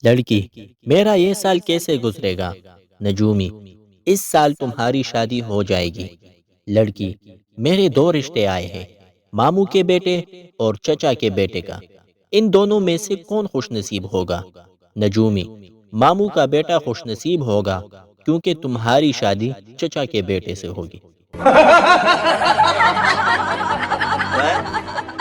لڑکی: میرا یہ سال کیسے گزرے گا؟ نجومی: اس سال تمہاری شادی ہو جائے گی۔ لڑکی: میرے دو رشتے آئے ہیں، ماموں کے بیٹے اور چچا کے بیٹے کا، ان دونوں میں سے کون خوش نصیب ہوگا؟ نجومی: ماموں کا بیٹا خوش نصیب ہوگا، کیونکہ تمہاری شادی چچا کے بیٹے سے ہوگی۔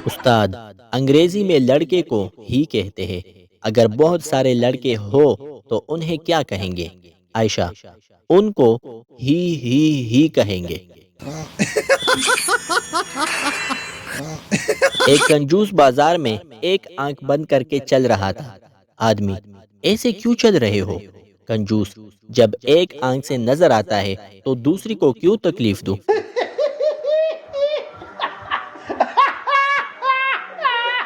استاد: انگریزی میں لڑکے کو ہی کہتے ہیں، اگر بہت سارے لڑکے ہو تو انہیں کیا کہیں گے؟ عائشہ: ان کو ہی کہیں گے۔ ایک کنجوس بازار میں ایک آنکھ بند کر کے چل رہا تھا۔ آدمی: ایسے کیوں چل رہے ہو؟ کنجوس: جب ایک آنکھ سے نظر آتا ہے تو دوسری کو کیوں تکلیف دوں؟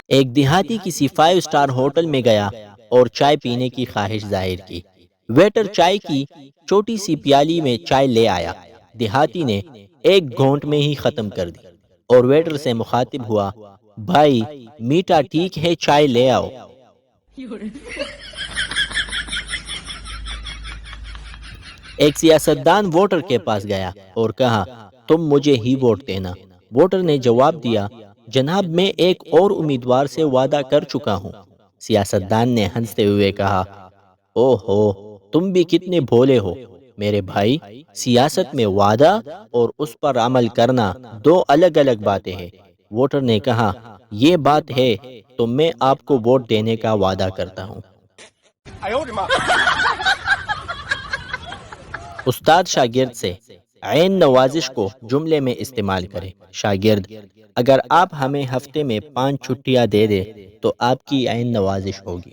ایک دیہاتی کسی 5 اسٹار ہوٹل میں گیا اور چائے پینے کی خواہش ظاہر کی۔ ویٹر چائے کی چھوٹی سی پیالی میں چائے لے آیا۔ دیہاتی نے ایک گھونٹ میں ہی ختم کر دی اور ویٹر سے مخاطب ہوا: بھائی میٹھا ٹھیک ہے، چائے لے آؤ۔ ایک سیاستدان ووٹر کے پاس گیا اور کہا: تم مجھے ہی ووٹ دینا۔ ووٹر نے جواب دیا: جناب میں ایک اور امیدوار سے وعدہ کر چکا ہوں۔ سیاستدان نے ہنستے ہوئے کہا: او ہو، تم بھی کتنے بھولے ہو میرے بھائی، سیاست میں وعدہ اور اس پر عمل کرنا دو الگ الگ باتیں ہیں۔ ووٹر نے کہا: یہ بات ہے تو میں آپ کو ووٹ دینے کا وعدہ کرتا ہوں۔ استاد شاگرد سے: عین نوازش کو جملے میں استعمال کریں۔ شاگرد: اگر آپ ہمیں ہفتے میں 5 چھٹیاں دے دیں تو آپ کی عین نوازش ہوگی۔